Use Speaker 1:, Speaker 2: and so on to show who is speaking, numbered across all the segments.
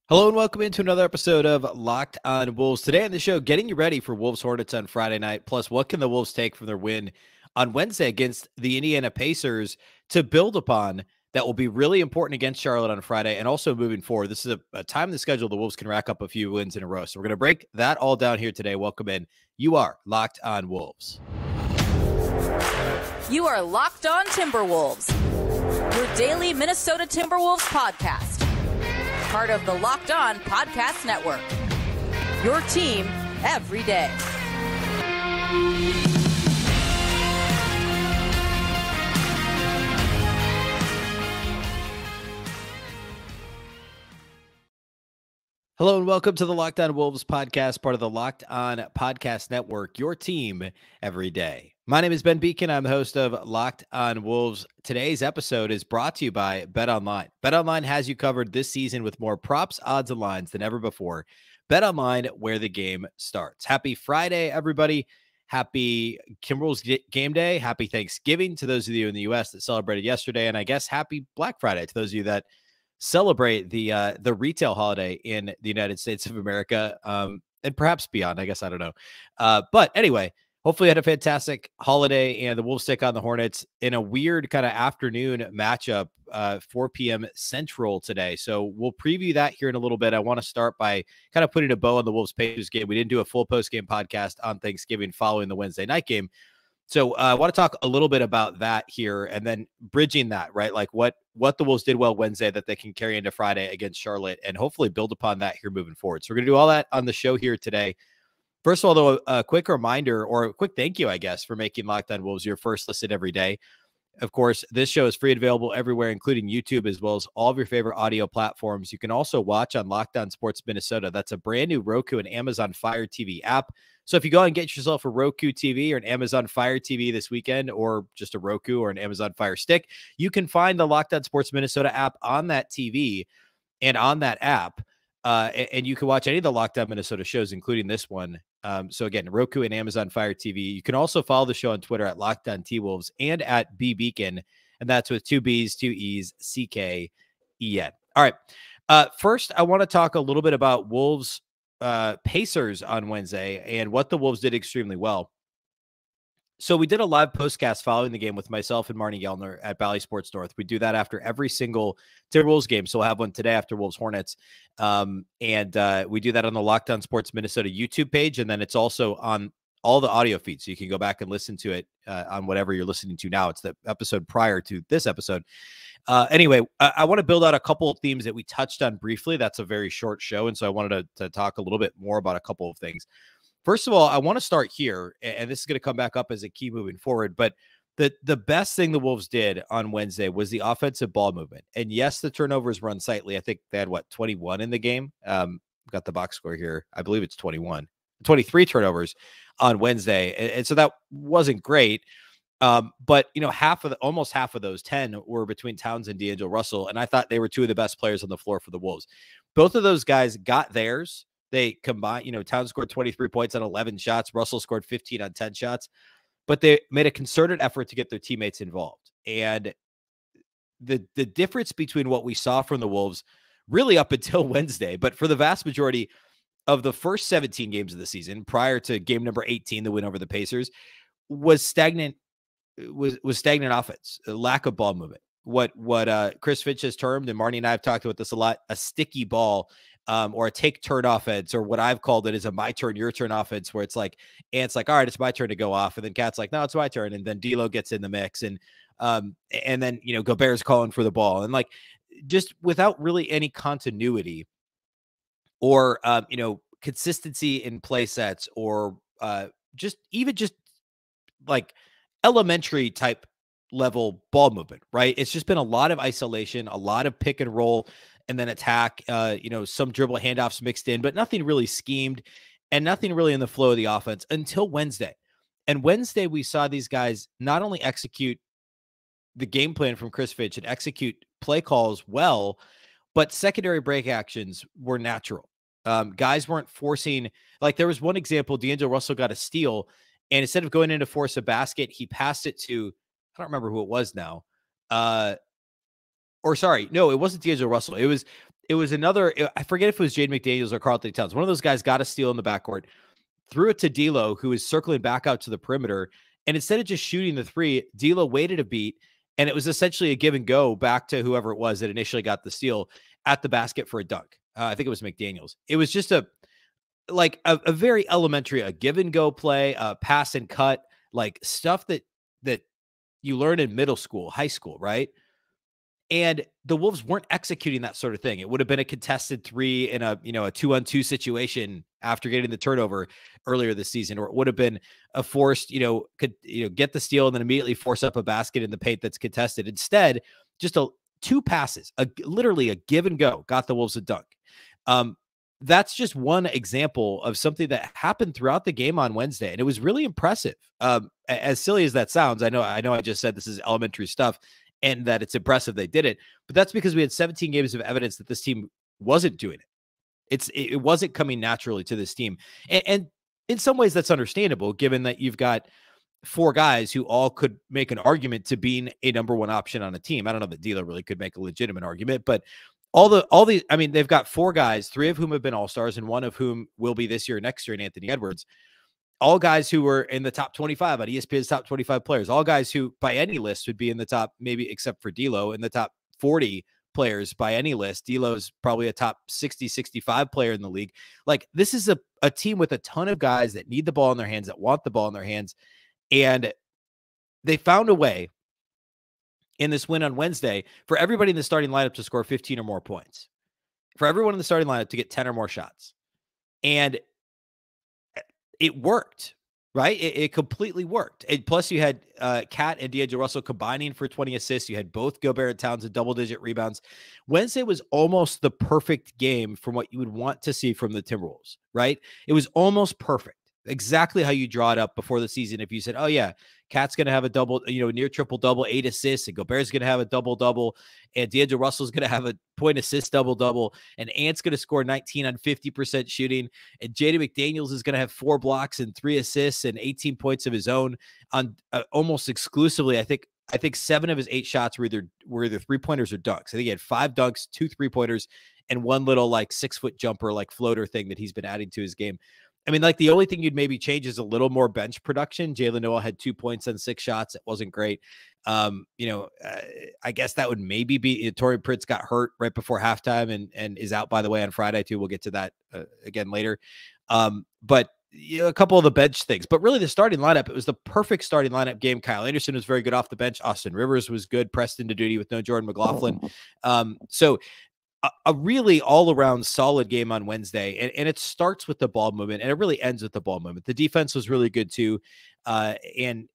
Speaker 1: Hello and welcome into another episode of Locked on Wolves. Today on the show, getting you ready for Wolves-Hornets on Friday night. Plus, what can the Wolves take from their win on Wednesday against the Indiana Pacers to build upon that will be really important against Charlotte on Friday and also moving forward. This is a time in the schedule the Wolves can rack up a few wins in a row. So we're going to break that all down here today. Welcome in. You are Locked on Wolves.
Speaker 2: You are Locked on Timberwolves, your daily Minnesota Timberwolves podcast. Part of the Locked On Podcast Network. Your team every day.
Speaker 1: Hello and welcome to the Locked on Wolves podcast, part of the Locked On Podcast Network, your team every day. My name is Beecken. I'm the host of Locked on Wolves. Today's episode is brought to you by BetOnline. BetOnline has you covered this season with more props, odds, and lines than ever before. BetOnline, where the game starts. Happy Friday, everybody. Happy Timberwolves game day. Happy Thanksgiving to those of you in the U.S. that celebrated yesterday. And I guess happy Black Friday to those of you that celebrate the retail holiday in the United States of America, and perhaps beyond. I guess I don't know. But anyway, hopefully you had a fantastic holiday, and the Wolves take on the Hornets in a weird kind of afternoon matchup, 4 p.m. Central today. So we'll preview that here in a little bit. I want to start by kind of putting a bow on the Wolves-Pacers game. We didn't do a full post-game podcast on Thanksgiving following the Wednesday night game. So I want to talk a little bit about that here and then bridging that, right? Like what the Wolves did well Wednesday that they can carry into Friday against Charlotte and hopefully build upon that here moving forward. So we're going to do all that on the show here today. First of all, though, a quick reminder or a quick thank you, I guess, for making Locked on Wolves your first listen every day. Of course, this show is free and available everywhere, including YouTube, as well as all of your favorite audio platforms. You can also watch on Locked On Sports Minnesota. That's a brand new Roku and Amazon Fire TV app. So if you go and get yourself a Roku TV or an Amazon Fire TV this weekend, or just a Roku or an Amazon Fire Stick, you can find the Locked On Sports Minnesota app on that TV and on that app. And you can watch any of the Locked On Minnesota shows, including this one. So again, Roku and Amazon Fire TV. You can also follow the show on Twitter at Locked On T-Wolves and at Beecken. And that's with 2 B's, 2 E's, C-K-E-N. All right. First, I want to talk a little bit about Wolves Pacers on Wednesday and what the Wolves did extremely well. So we did a live postcast following the game with myself and Marnie Yellner at Bally Sports North. We do that after every single Timberwolves game. So we'll have one today after Wolves-Hornets. And we do that on the Locked On Sports Minnesota YouTube page. And then it's also on all the audio feeds. So you can go back and listen to it on whatever you're listening to now. It's the episode prior to this episode. Anyway, I want to build out a couple of themes that we touched on briefly. That's a very short show. And so I wanted to talk a little bit more about a couple of things. First of all, I want to start here, and this is going to come back up as a key moving forward, but the best thing the Wolves did on Wednesday was the offensive ball movement. And yes, the turnovers were unsightly. I think they had, 21 in the game? Got the box score here. I believe it's 23 turnovers on Wednesday. And so that wasn't great. But, almost half of those 10 were between Towns and D'Angelo Russell. And I thought they were two of the best players on the floor for the Wolves. Both of those guys got theirs. They combined, Towns scored 23 points on 11 shots. Russell scored 15 on 10 shots, but they made a concerted effort to get their teammates involved. And the difference between what we saw from the Wolves really up until Wednesday, but for the vast majority of the first 17 games of the season prior to game number 18, the win over the Pacers, was stagnant offense, a lack of ball movement. What Chris Finch has termed, and Marnie and I have talked about this a lot, a sticky ball, or a take turn offense, or what I've called it is a my turn, your turn offense, where it's like, Ant's like, all right, it's my turn to go off. And then Cat's like, no, it's my turn. And then D'Lo gets in the mix. And then, Gobert's calling for the ball. And just without really any continuity or, consistency in play sets or just elementary type level ball movement, right? It's just been a lot of isolation, a lot of pick and roll, and then attack, some dribble handoffs mixed in, but nothing really schemed and nothing really in the flow of the offense until Wednesday. And Wednesday, we saw these guys not only execute the game plan from Chris Finch and execute play calls well, but secondary break actions were natural. Guys weren't forcing, there was one example, D'Angelo Russell got a steal, and instead of going in to force a basket, he passed it to, I don't remember who it was now. It wasn't D'Angelo Russell. it was another, I forget if it was Jaden McDaniels or Karl-Anthony Towns. One of those guys got a steal in the backcourt, threw it to D'Lo, who was circling back out to the perimeter. And instead of just shooting the three, D'Lo waited a beat, and it was essentially a give and go back to whoever it was that initially got the steal at the basket for a dunk. I think it was McDaniels. It was just a very elementary, a give and go play, pass and cut, like stuff that you learn in middle school, high school, right? And the Wolves weren't executing that sort of thing. It would have been a contested three in a 2-on-2 situation after getting the turnover earlier this season, or it would have been a forced, get the steal and then immediately force up a basket in the paint that's contested. Instead, just two passes, literally a give and go, got the Wolves a dunk. That's just one example of something that happened throughout the game on Wednesday, and it was really impressive. As silly as that sounds, I know I just said this is elementary stuff, and that it's impressive they did it, but that's because we had 17 games of evidence that this team wasn't doing it. It wasn't coming naturally to this team. And in some ways that's understandable, given that you've got four guys who all could make an argument to being a number one option on a team. I don't know that D'Lo really could make a legitimate argument, but they've got four guys, three of whom have been all-stars and one of whom will be this year, next year, in Anthony Edwards. All guys who were in the top 25 on ESPN's top 25 players, all guys who by any list would be in the top, maybe except for D'Lo, in the top 40 players by any list. D'Lo's probably a top 60, 65 player in the league. Like, this is a team with a ton of guys that need the ball in their hands, that want the ball in their hands. And they found a way in this win on Wednesday for everybody in the starting lineup to score 15 or more points, for everyone in the starting lineup to get 10 or more shots. And it worked, right? It completely worked. And plus you had Cat and D'Angelo Russell combining for 20 assists. You had both Gobert and Towns at double-digit rebounds. Wednesday was almost the perfect game from what you would want to see from the Timberwolves, right? It was almost perfect. Exactly how you draw it up before the season. If you said, oh yeah, Cat's going to have a double, near triple-double, 8 assists, and Gobert's going to have a double-double, and D'Angelo Russell's going to have a point assist double-double, and Ant's going to score 19 on 50% shooting, and Jaden McDaniels is going to have 4 blocks and 3 assists and 18 points of his own on almost exclusively. I think 7 of his 8 shots were either three-pointers or dunks. I think he had 5 dunks, 2 3-pointers, and 1 little 6-foot jumper, floater thing that he's been adding to his game. I mean, the only thing you'd maybe change is a little more bench production. Jalen Noel had 2 points on 6 shots. It wasn't great. I guess that would maybe be Torrey Prince got hurt right before halftime and is out, by the way, on Friday too. We'll get to that again later. But a couple of the bench things, but really the starting lineup, it was the perfect starting lineup game. Kyle Anderson was very good off the bench. Austin Rivers was good, pressed into duty with no Jordan McLaughlin. So a really all-around solid game on Wednesday, and it starts with the ball movement, and it really ends with the ball movement. The defense was really good too, and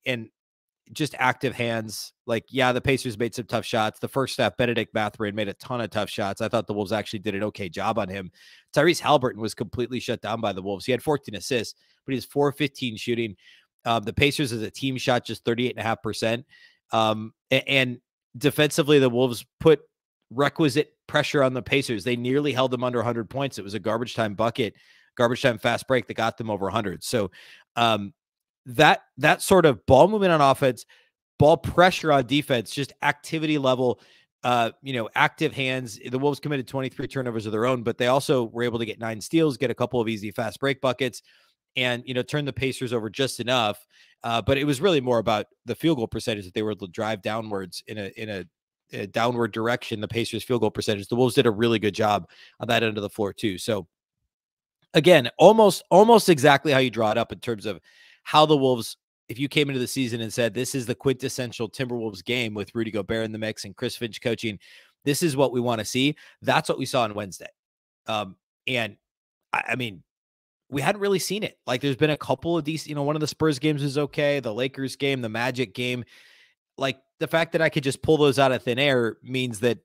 Speaker 1: just active hands. The Pacers made some tough shots. The first half, Benedict Mathurin made a ton of tough shots. I thought the Wolves actually did an okay job on him. Tyrese Haliburton was completely shut down by the Wolves. He had 14 assists, but he was 4-15 shooting. The Pacers as a team shot just 38.5%. And defensively, the Wolves put requisite pressure on the Pacers. They nearly held them under 100 points. It was a garbage time bucket, garbage time fast break that got them over 100. So that sort of ball movement on offense, ball pressure on defense, just activity level, active hands. The Wolves committed 23 turnovers of their own, but they also were able to get 9 steals, get a couple of easy fast break buckets, and turn the Pacers over just enough. But it was really more about the field goal percentage that they were able to drive downwards in a downward direction, the Pacers field goal percentage. The Wolves did a really good job on that end of the floor too. So again, almost exactly how you draw it up in terms of how the Wolves, if you came into the season and said, this is the quintessential Timberwolves game with Rudy Gobert in the mix and Chris Finch coaching, this is what we want to see. That's what we saw on Wednesday. And I mean, we hadn't really seen it. There's been a couple of decent, one of the Spurs games was okay. The Lakers game, the Magic game, the fact that I could just pull those out of thin air means that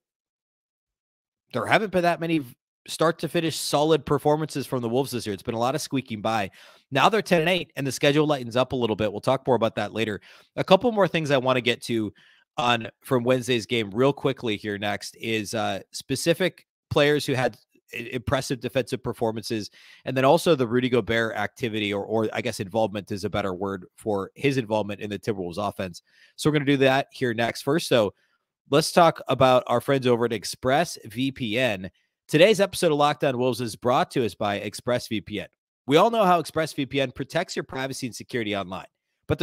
Speaker 1: there haven't been that many start to finish solid performances from the Wolves this year. It's been a lot of squeaking by. Now they're 10-8 and the schedule lightens up a little bit. We'll talk more about that later. A couple more things I want to get to from Wednesday's game real quickly here next is specific players who had impressive defensive performances, and then also the Rudy Gobert activity, or I guess involvement is a better word for his involvement in the Timberwolves offense. So we're going to do that here next. First, though, let's talk about our friends over at ExpressVPN. Today's episode of Locked On Wolves is brought to us by ExpressVPN. We all know how ExpressVPN protects your privacy and security online, but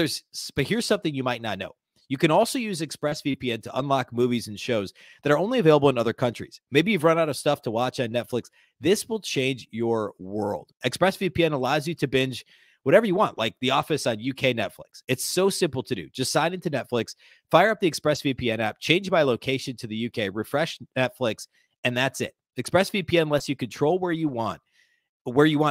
Speaker 1: here's something you might not know. You can also use ExpressVPN to unlock movies and shows that are only available in other countries. Maybe you've run out of stuff to watch on Netflix. This will change your world. ExpressVPN allows you to binge whatever you want, like The Office on UK Netflix. It's so simple to do. Just sign into Netflix, fire up the ExpressVPN app, change my location to the UK, refresh Netflix, and that's it. ExpressVPN lets you control where you want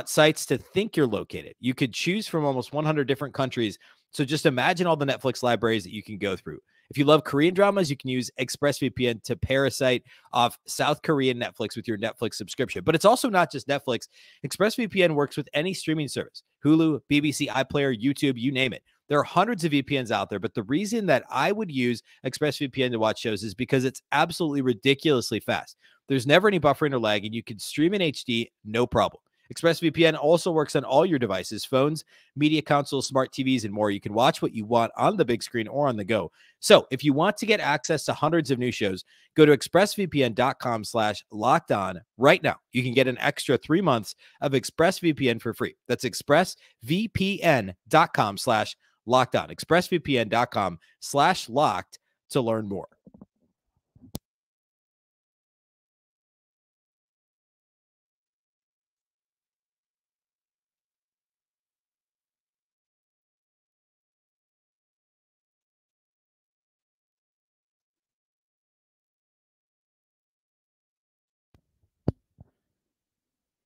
Speaker 1: sites to think you're located. You could choose from almost 100 different countries. So just imagine all the Netflix libraries that you can go through. If you love Korean dramas, you can use ExpressVPN to parasite off South Korean Netflix with your Netflix subscription. But it's also not just Netflix. ExpressVPN works with any streaming service, Hulu, BBC, iPlayer, YouTube, you name it. There are hundreds of VPNs out there, but the reason that I would use ExpressVPN to watch shows is because it's absolutely ridiculously fast. There's never any buffering or lag, and you can stream in HD, no problem. ExpressVPN also works on all your devices, phones, media consoles, smart TVs, and more. You can watch what you want on the big screen or on the go. So if you want to get access to hundreds of new shows, go to expressvpn.com/lockedon right now. You can get an extra 3 months of ExpressVPN for free. That's expressvpn.com/lockedon. expressvpn.com/locked to learn more.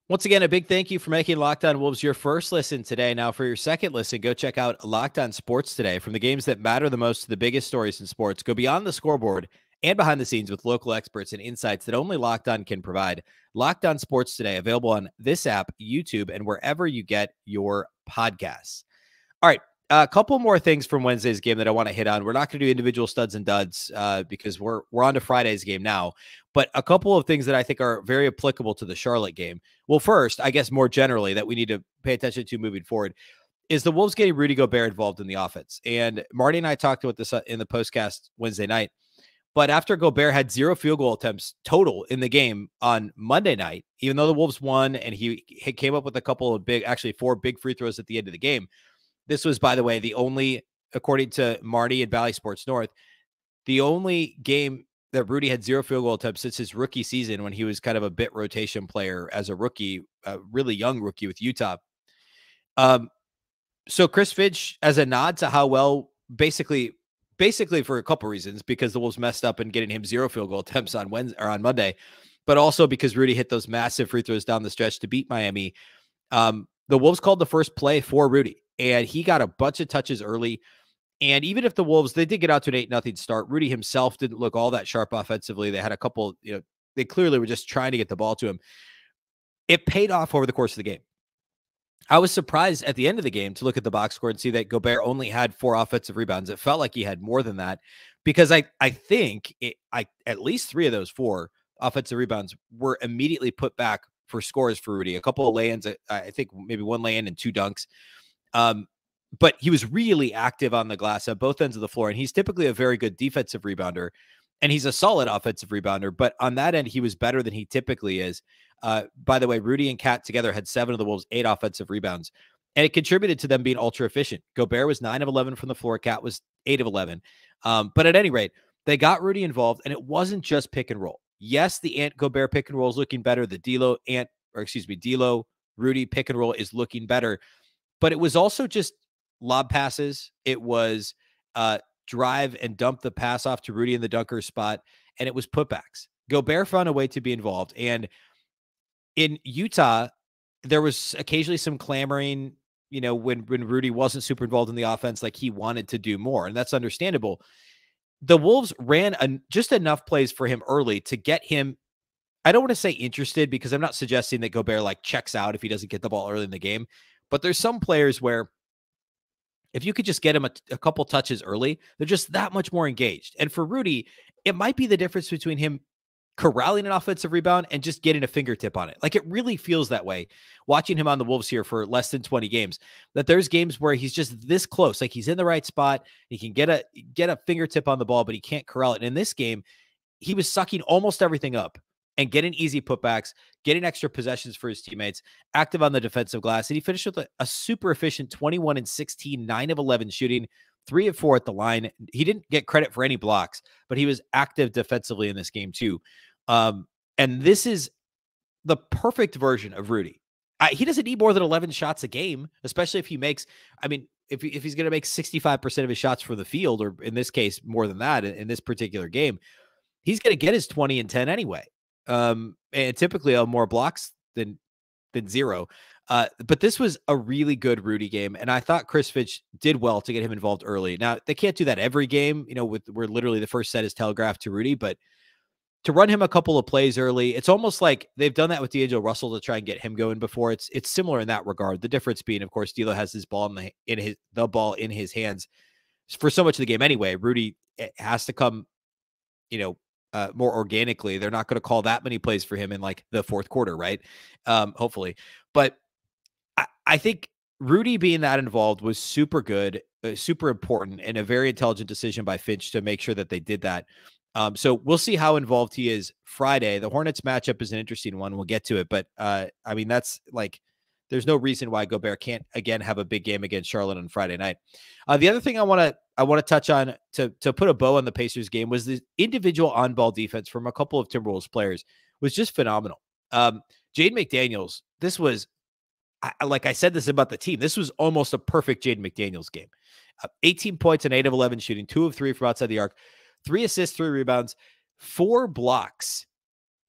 Speaker 1: Once again, a big thank you for making Locked On Wolves your first listen today. Now, for your second listen, go check out Locked On Sports Today. From the games that matter the most to the biggest stories in sports, go beyond the scoreboard and behind the scenes with local experts and insights that only Locked On can provide. Locked On Sports Today, available on this app, YouTube, and wherever you get your podcasts. All right, a couple more things from Wednesday's game that I want to hit on. We're not going to do individual studs and duds because we're on to Friday's game now. But a couple of things that I think are very applicable to the Charlotte game. Well, first, I guess more generally that we need to pay attention to moving forward is the Wolves getting Rudy Gobert involved in the offense. And Marty and I talked about this in the postcast Wednesday night. But after Gobert had 0 field goal attempts total in the game on Monday night, even though the Wolves won and he came up with a couple of actually 4 big free throws at the end of the game. This was, by the way, the only, according to Marty and Bally Sports North, the only game that Rudy had 0 field goal attempts since his rookie season when he was kind of a bit rotation player as a rookie, a really young rookie with Utah. So Chris Finch, as a nod to how well, basically for a couple reasons, because the Wolves messed up in getting him 0 field goal attempts on Wednesday or on Monday, but also because Rudy hit those massive free throws down the stretch to beat Miami. The Wolves called the first play for Rudy, and he got a bunch of touches early. And even if the Wolves, they did get out to an 8-0 start, Rudy himself didn't look all that sharp offensively. They had a couple, they clearly were just trying to get the ball to him. It paid off over the course of the game. I was surprised at the end of the game to look at the box score and see that Gobert only had 4 offensive rebounds. It felt like he had more than that because I think at least 3 of those 4 offensive rebounds were immediately put back for scores for Rudy. A couple of lay-ins, I think maybe 1 lay-in and 2 dunks. But he was really active on the glass at both ends of the floor, and he's typically a very good defensive rebounder, and he's a solid offensive rebounder. But on that end, he was better than he typically is. By the way, Rudy and Cat together had 7 of the Wolves' 8 offensive rebounds, and it contributed to them being ultra efficient. Gobert was 9 of 11 from the floor. Cat was 8 of 11. But at any rate, they got Rudy involved, and it wasn't just pick and roll. Yes, the Ant Gobert pick and roll is looking better. The D'Lo Rudy pick and roll is looking better, but it was also just lob passes. It was drive and dump the pass off to Rudy in the dunker spot, and it was putbacks. Gobert found a way to be involved. And in Utah, there was occasionally some clamoring, when Rudy wasn't super involved in the offense, like he wanted to do more, and that's understandable. The Wolves ran just enough plays for him early to get him, I don't want to say interested, because I'm not suggesting that Gobert checks out if he doesn't get the ball early in the game, but there's some players where if you could just get him a couple touches early, they're just that much more engaged. And for Rudy, it might be the difference between him corralling an offensive rebound and just getting a fingertip on it. It really feels that way watching him on the Wolves here for less than 20 games, that there's games where he's just this close. He's in the right spot. He can get a fingertip on the ball, but he can't corral it. And in this game, he was sucking almost everything up and getting easy putbacks, getting extra possessions for his teammates, active on the defensive glass. And he finished with a super efficient 21 and 16, 9 of 11 shooting, 3 of 4 at the line. He didn't get credit for any blocks, but he was active defensively in this game too. And this is the perfect version of Rudy. He doesn't need more than 11 shots a game, especially if he makes, I mean, if he's going to make 65% of his shots for the field, or in this case, more than that in this particular game, he's going to get his 20 and 10 anyway. And typically more blocks than zero. But this was a really good Rudy game. And I thought Chris Finch did well to get him involved early. Now, they can't do that every game, where literally the first set is telegraphed to Rudy, but to run him a couple of plays early, it's almost like they've done that with D'Angelo Russell to try and get him going before. It's similar in that regard. The difference being, of course, D'Lo has his ball the ball in his hands for so much of the game anyway. Rudy has to come, more organically. They're not going to call that many plays for him in like the fourth quarter, right? Hopefully, but I think Rudy being that involved was super good, super important, and a very intelligent decision by Finch to make sure that they did that. So we'll see how involved he is Friday. The Hornets matchup is an interesting one. We'll get to it, but I mean, that's like, there's no reason why Gobert can't again have a big game against Charlotte on Friday night. The other thing I want to touch on to put a bow on the Pacers game was the individual on-ball defense from a couple of Timberwolves players was just phenomenal. Jaden McDaniels, this was, like I said this about the team, this was almost a perfect Jaden McDaniels game. 18 points and 8 of 11 shooting, 2 of 3 from outside the arc, 3 assists, 3 rebounds, 4 blocks.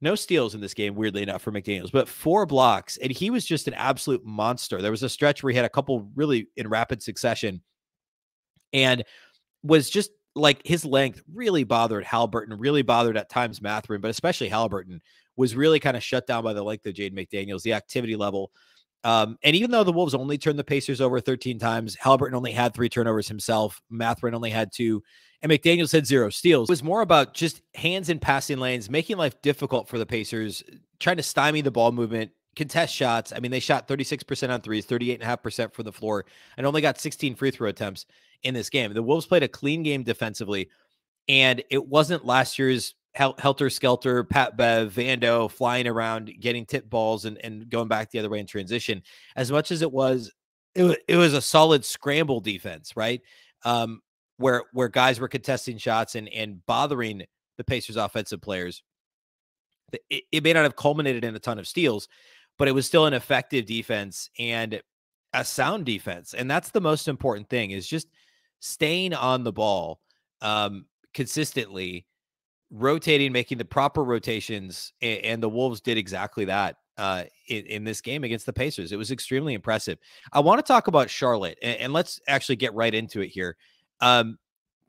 Speaker 1: No steals in this game, weirdly enough, for McDaniels, but 4 blocks. And he was just an absolute monster. There was a stretch where he had a couple really in rapid succession and was just like, his length really bothered Haliburton, really bothered at times Mathurin, but especially Haliburton was really kind of shut down by the length of Jaden McDaniels, the activity level. And even though the Wolves only turned the Pacers over 13 times, Haliburton only had 3 turnovers himself. Mathurin only had 2. And McDaniels had 0 steals. It was more about just hands in passing lanes, making life difficult for the Pacers, trying to stymie the ball movement, contest shots. I mean, they shot 36% on threes, 38.5% from the floor, and only got 16 free throw attempts in this game. The Wolves played a clean game defensively, and it wasn't last year's helter-skelter, Pat Bev, Vando flying around, getting tip balls and going back the other way in transition, as much as it was a solid scramble defense, right? Where guys were contesting shots and bothering the Pacers offensive players. It may not have culminated in a ton of steals, but it was still an effective defense and a sound defense. And that's the most important thing, is just staying on the ball consistently, rotating, making the proper rotations. And the Wolves did exactly that in this game against the Pacers. It was extremely impressive. I want to talk about Charlotte, and let's actually get right into it here. The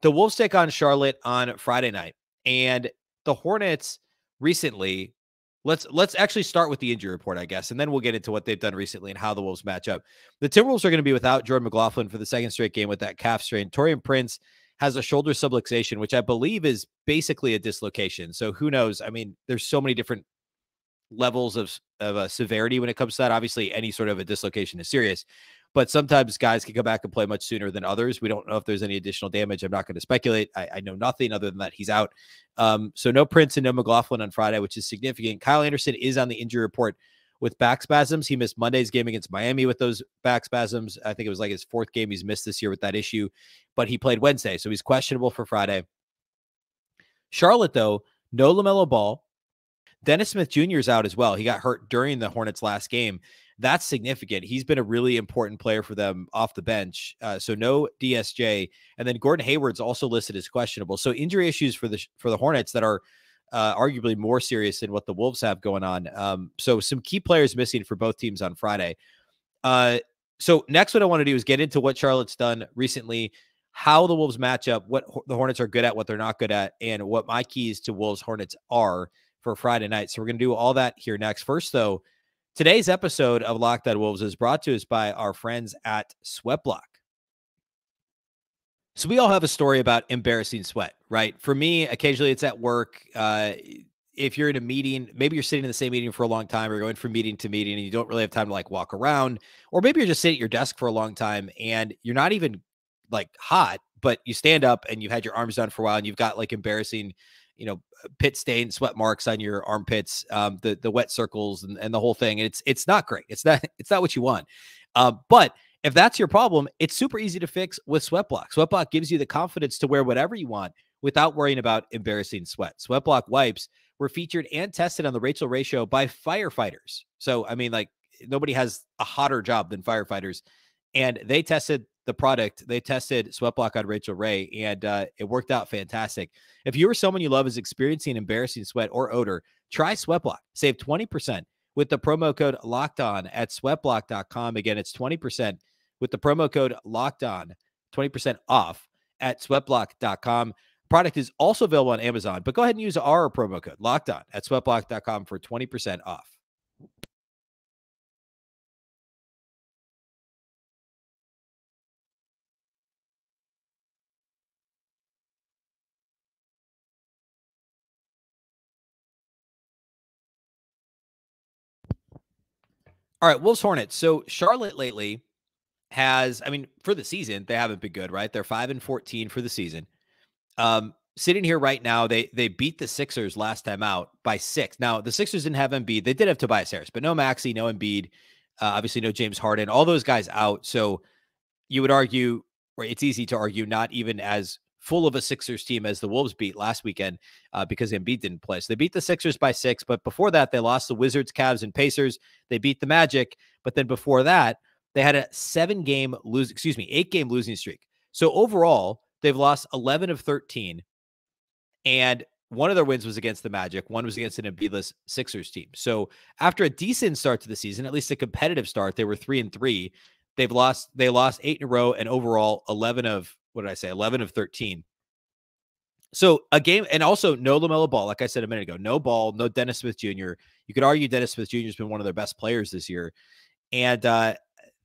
Speaker 1: Wolves take on Charlotte on Friday night, and the Hornets recently, let's actually start with the injury report, I guess, and then we'll get into what they've done recently and how the Wolves match up. The Timberwolves are going to be without Jordan McLaughlin for the second straight game with that calf strain. Taurean Prince has a shoulder subluxation, which I believe is basically a dislocation. So who knows? I mean, there's so many different levels of severity when it comes to that. Obviously, any sort of a dislocation is serious, but sometimes guys can come back and play much sooner than others. We don't know if there's any additional damage. I'm not going to speculate. I know nothing other than that he's out. So no Prince and no McLaughlin on Friday, which is significant. Kyle Anderson is on the injury report with back spasms. He missed Monday's game against Miami with those back spasms. I think it was like his 4th game he's missed this year with that issue, but he played Wednesday, so he's questionable for Friday. Charlotte, though, no LaMelo Ball. Dennis Smith Jr. is out as well. He got hurt during the Hornets' last game. That's significant. He's been a really important player for them off the bench. So no DSJ. And then Gordon Hayward's also listed as questionable. So injury issues for the Hornets that are arguably more serious than what the Wolves have going on. So some key players missing for both teams on Friday. So next, what I want to do is get into what Charlotte's done recently, how the Wolves match up, what the Hornets are good at, what they're not good at, and what my keys to Wolves Hornets are for Friday night. So we're going to do all that here next. First, though, today's episode of Locked On Wolves is brought to us by our friends at Sweatblock. So we all have a story about embarrassing sweat, right? For me, occasionally it's at work. If you're in a meeting, maybe you're sitting in the same meeting for a long time, or going from meeting to meeting, and you don't really have time to like walk around, or maybe you're just sitting at your desk for a long time and you're not even like hot, but you stand up and you've had your arms down for a while and you've got like embarrassing, pit stain, sweat marks on your armpits, the wet circles and the whole thing. And it's not great. It's not what you want. But if that's your problem, it's super easy to fix with Sweatblock. Sweatblock gives you the confidence to wear whatever you want without worrying about embarrassing sweat. Sweatblock wipes were featured and tested on the Rachel Ray Show by firefighters. So, I mean, like, nobody has a hotter job than firefighters. And they tested the product. They tested Sweatblock on Rachel Ray, and it worked out fantastic. If you or someone you love is experiencing embarrassing sweat or odor, try Sweatblock. Save 20% with the promo code LOCKEDON at sweatblock.com. Again, it's 20% with the promo code LOCKEDON, 20% off at sweatblock.com. Product is also available on Amazon, but go ahead and use our promo code LOCKEDON at sweatblock.com for 20% off. All right, Wolves-Hornets. So Charlotte lately has, I mean, for the season, they haven't been good, right? They're 5-14 for the season. Sitting here right now, they beat the Sixers last time out by 6. Now, the Sixers didn't have Embiid. They did have Tobias Harris, but no Maxey, no Embiid, obviously no James Harden, all those guys out. So you would argue, or it's easy to argue, not even as full of a Sixers team as the Wolves beat last weekend because Embiid didn't play. So they beat the Sixers by 6, but before that, they lost the Wizards, Cavs, and Pacers. They beat the Magic, but then before that, they had a 8-game losing streak. So overall, they've lost 11 of 13, and one of their wins was against the Magic. One was against an Embiidless Sixers team. So after a decent start to the season, at least a competitive start, they were 3-3. They lost 8 in a row, and overall 11 of 13. So a game, and also no LaMelo Ball, like I said a minute ago, no Ball, no Dennis Smith Jr. You could argue Dennis Smith Jr. has been one of their best players this year. And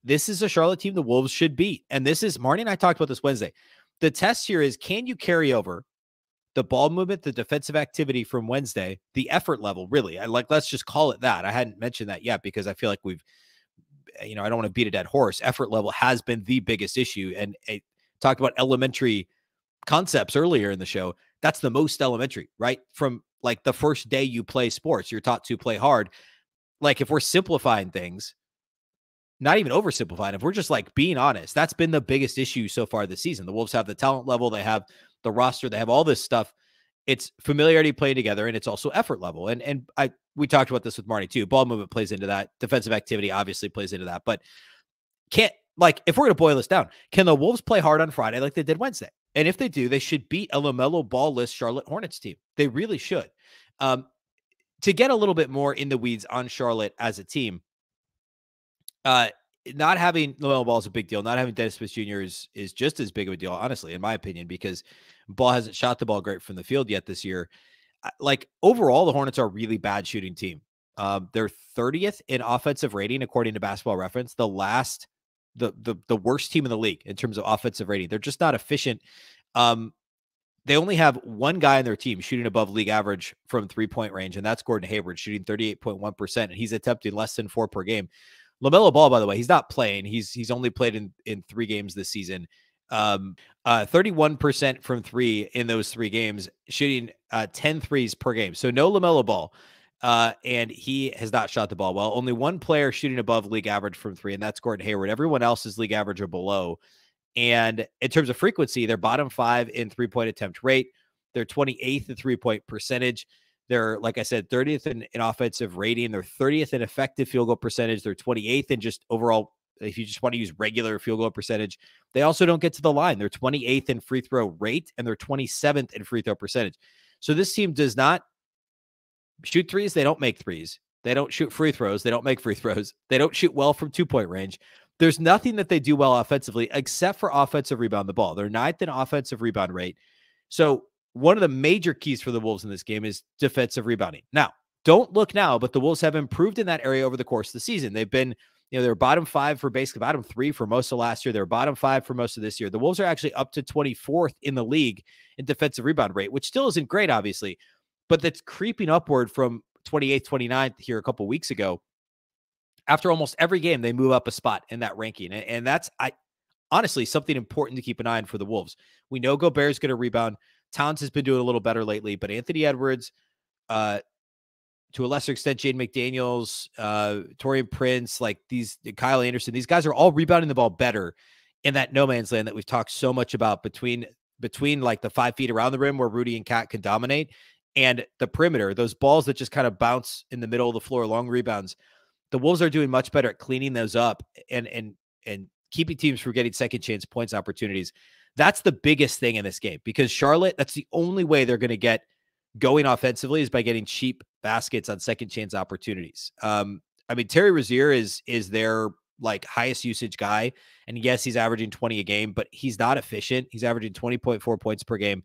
Speaker 1: this is a Charlotte team the Wolves should beat. And this is, Marty and I talked about this Wednesday. The test here is, can you carry over the ball movement, the defensive activity from Wednesday, the effort level, really? Let's just call it that. I hadn't mentioned that yet because I feel like we've, I don't want to beat a dead horse. Effort level has been the biggest issue. And I talked about elementary concepts earlier in the show. That's the most elementary, right? From like the first day you play sports, you're taught to play hard. Like, if we're simplifying things, not even oversimplifying, if we're just like being honest, that's been the biggest issue so far this season. The Wolves have the talent level, they have the roster, they have all this stuff. It's familiarity playing together, and it's also effort level. And we talked about this with Marty too. Ball movement plays into that. Defensive activity obviously plays into that. But if we're going to boil this down, can the Wolves play hard on Friday like they did Wednesday? And if they do, they should beat a LaMelo Ball-less Charlotte Hornets team. They really should. To get a little bit more in the weeds on Charlotte as a team, not having LaMelo Ball is a big deal. Not having Dennis Smith Jr. is just as big of a deal, honestly, in my opinion, because Ball hasn't shot the ball great from the field yet this year. Like, overall, the Hornets are a really bad shooting team. They're 30th in offensive rating, according to Basketball Reference. The worst team in the league in terms of offensive rating. They're just not efficient. They only have one guy on their team shooting above league average from 3-point range, and that's Gordon Hayward, shooting 38.1%, and he's attempting less than 4 per game. LaMelo Ball, by the way, he's not playing. He's only played in 3 games this season. 31% from 3 in those 3 games, shooting 10 threes per game. So no LaMelo Ball. And he has not shot the ball well. Only one player shooting above league average from 3, and that's Gordon Hayward. Everyone else is league average or below. And in terms of frequency, they're bottom 5 in 3-point attempt rate. They're 28th in 3-point percentage. They're, like I said, 30th in offensive rating. They're 30th in effective field goal percentage. They're 28th in just overall, if you just want to use regular field goal percentage. They also don't get to the line. They're 28th in free throw rate, and they're 27th in free throw percentage. So this team does not shoot threes. They don't make threes. They don't shoot free throws. They don't make free throws. They don't shoot well from 2-point range. There's nothing that they do well offensively except for offensive rebound the ball. They're 9th in offensive rebound rate. So one of the major keys for the Wolves in this game is defensive rebounding. Now, don't look now, but the Wolves have improved in that area over the course of the season. They've been, they're bottom 5 for basically bottom 3 for most of last year. They're bottom 5 for most of this year. The Wolves are actually up to 24th in the league in defensive rebound rate, which still isn't great, obviously, but that's creeping upward from 28th, 29th here a couple weeks ago. After almost every game, they move up a spot in that ranking. And that's honestly something important to keep an eye on for the Wolves. We know Gobert is going to rebound. Towns has been doing a little better lately, but Anthony Edwards, to a lesser extent, Jaden McDaniels, Taurean Prince, like these Kyle Anderson, these guys are all rebounding the ball better in that no man's land that we've talked so much about between like the 5 feet around the rim where Rudy and Cat can dominate and the perimeter, those balls that just kind of bounce in the middle of the floor, long rebounds. The Wolves are doing much better at cleaning those up and keeping teams from getting second chance points opportunities. That's the biggest thing in this game because Charlotte, that's the only way they're going to get going offensively is by getting cheap baskets on second chance opportunities. I mean, Terry Rozier is their like highest usage guy. And yes, he's averaging 20 a game, but he's not efficient. He's averaging 20.4 points per game,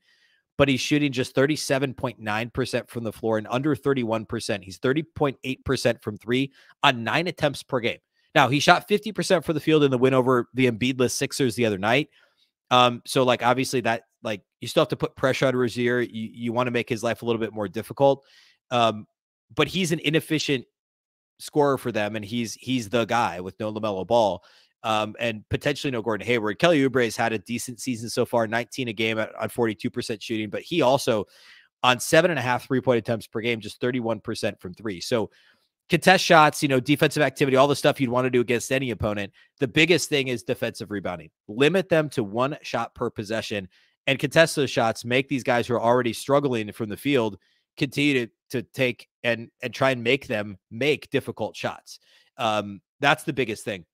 Speaker 1: but he's shooting just 37.9% from the floor and under 31%. He's 30.8% from three on 9 attempts per game. Now he shot 50% for the field in the win over the Embiid-less Sixers the other night. So like, obviously that, like, you still have to put pressure on Rozier. You want to make his life a little bit more difficult. But he's an inefficient scorer for them. And he's the guy with no LaMelo Ball, and potentially no Gordon Hayward. Kelly Oubre has had a decent season so far, 19 a game on 42% shooting, but he also on 7.5 3-point attempts per game, just 31% from three. So contest shots, defensive activity, all the stuff you'd want to do against any opponent. The biggest thing is defensive rebounding. Limit them to 1 shot per possession and contest those shots. Make these guys who are already struggling from the field continue to take and try and make them make difficult shots. That's the biggest thing.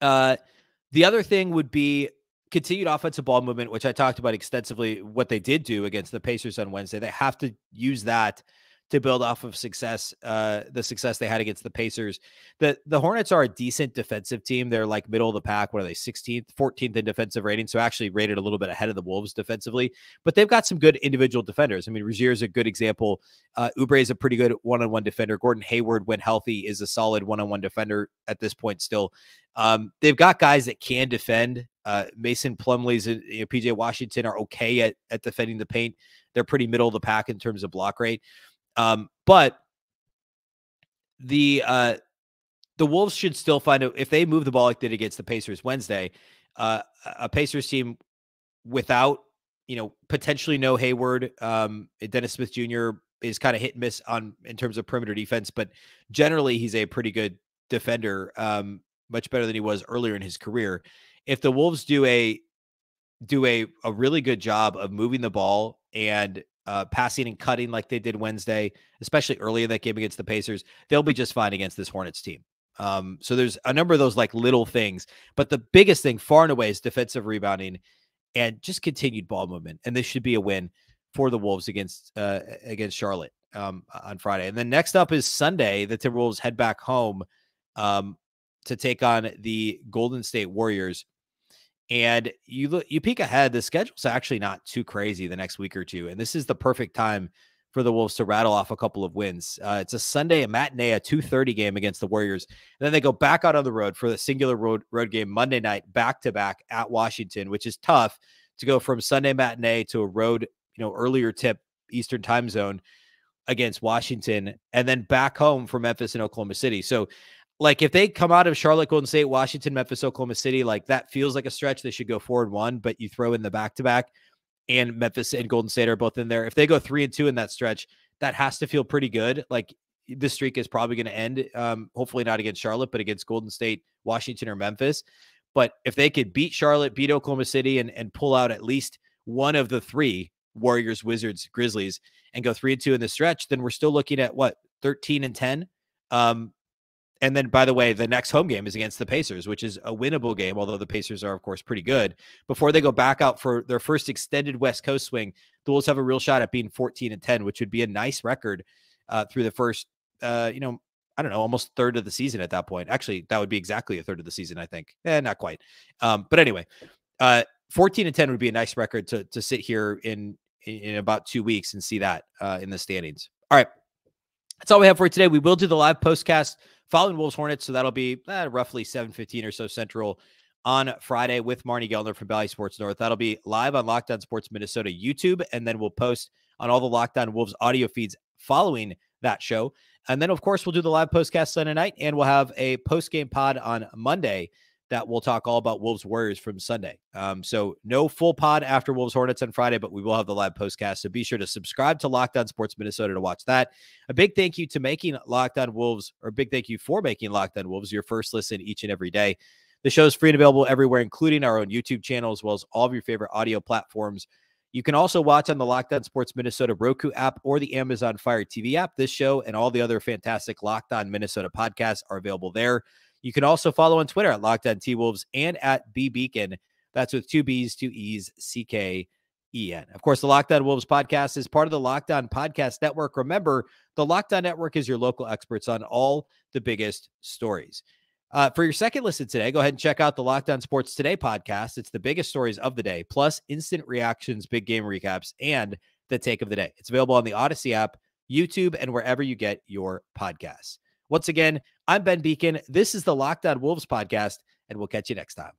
Speaker 1: The other thing would be continued offensive ball movement, which I talked about extensively, what they did do against the Pacers on Wednesday. They have to use that to build off of success, the success they had against the Pacers. The Hornets are a decent defensive team. They're like middle of the pack. What are they, 16th, 14th in defensive rating? So actually rated a little bit ahead of the Wolves defensively, but they've got some good individual defenders. I mean, Rozier is a good example. Oubre is a pretty good one-on-one defender. Gordon Hayward, when healthy, is a solid one-on-one defender at this point still. They've got guys that can defend. Mason Plumlee's and PJ Washington are okay at defending the paint. They're pretty middle of the pack in terms of block rate. But the Wolves should still find out if they move the ball like they did against the Pacers Wednesday, a Pacers team without, potentially no Hayward. Dennis Smith Jr. is kind of hit and miss in terms of perimeter defense, but generally he's a pretty good defender, much better than he was earlier in his career. If the Wolves do a really good job of moving the ball and passing and cutting like they did Wednesday, especially early in that game against the Pacers, they'll be just fine against this Hornets team. So there's a number of those like little things, but the biggest thing far and away is defensive rebounding and just continued ball movement. And this should be a win for the Wolves against Charlotte on Friday. And then next up is Sunday. The Timberwolves head back home to take on the Golden State Warriors. And you peek ahead, the schedule's actually not too crazy the next week or two. And this is the perfect time for the Wolves to rattle off a couple of wins. It's a Sunday, a matinee, a 2:30 game against the Warriors. And then they go back out on the road for the singular road game Monday night, back-to-back at Washington, which is tough to go from Sunday matinee to a road, earlier tip Eastern time zone against Washington, and then back home for Memphis and Oklahoma City. So like if they come out of Charlotte, Golden State, Washington, Memphis, Oklahoma City, like that feels like a stretch. They should go 4-1, but you throw in the back-to-back and Memphis and Golden State are both in there. If they go 3-2 in that stretch, that has to feel pretty good. Like this streak is probably going to end, hopefully not against Charlotte, but against Golden State, Washington, or Memphis. But if they could beat Charlotte, beat Oklahoma City, and pull out at least one of the three, Warriors, Wizards, Grizzlies, and go 3-2 in the stretch, then we're still looking at what, 13-10? And then, by the way, the next home game is against the Pacers, which is a winnable game, although the Pacers are, of course, pretty good. Before they go back out for their first extended West Coast swing, the Wolves have a real shot at being 14-10, which would be a nice record through the first, I don't know, almost third of the season at that point. Actually, that would be exactly a third of the season, I think. Not quite. But anyway, 14-10 would be a nice record to sit here in about 2 weeks and see that in the standings. All right. That's all we have for today. We will do the live postcast following Wolves-Hornets, so that'll be roughly 7:15 or so Central on Friday with Marnie Gellner from Valley Sports North. That'll be live on Locked On Sports Minnesota YouTube, and then we'll post on all the Locked On Wolves audio feeds following that show. And then, of course, we'll do the live postcast Sunday night, and we'll have a post-game pod on Monday that we'll talk all about Wolves-Warriors from Sunday. So no full pod after Wolves-Hornets on Friday, but we will have the live postcast. So be sure to subscribe to Locked On Sports Minnesota to watch that. A big thank you to making Locked On Wolves, or a big thank you for making Locked On Wolves your first listen each and every day. The show is free and available everywhere, including our own YouTube channel, as well as all of your favorite audio platforms. You can also watch on the Locked On Sports Minnesota Roku app or the Amazon Fire TV app. This show and all the other fantastic Locked On Minnesota podcasts are available there. You can also follow on Twitter at Locked On T-Wolves and at Beecken. That's with 2 B's, 2 E's, C-K-E-N. Of course, the Locked On Wolves podcast is part of the Locked On Podcast Network. Remember, the Locked On Network is your local experts on all the biggest stories. For your second listen today, go ahead and check out the Locked On Sports Today podcast. It's the biggest stories of the day, plus instant reactions, big game recaps, and the take of the day. It's available on the Odyssey app, YouTube, and wherever you get your podcasts. Once again, I'm Ben Beecken. This is the Locked On Wolves podcast, and we'll catch you next time.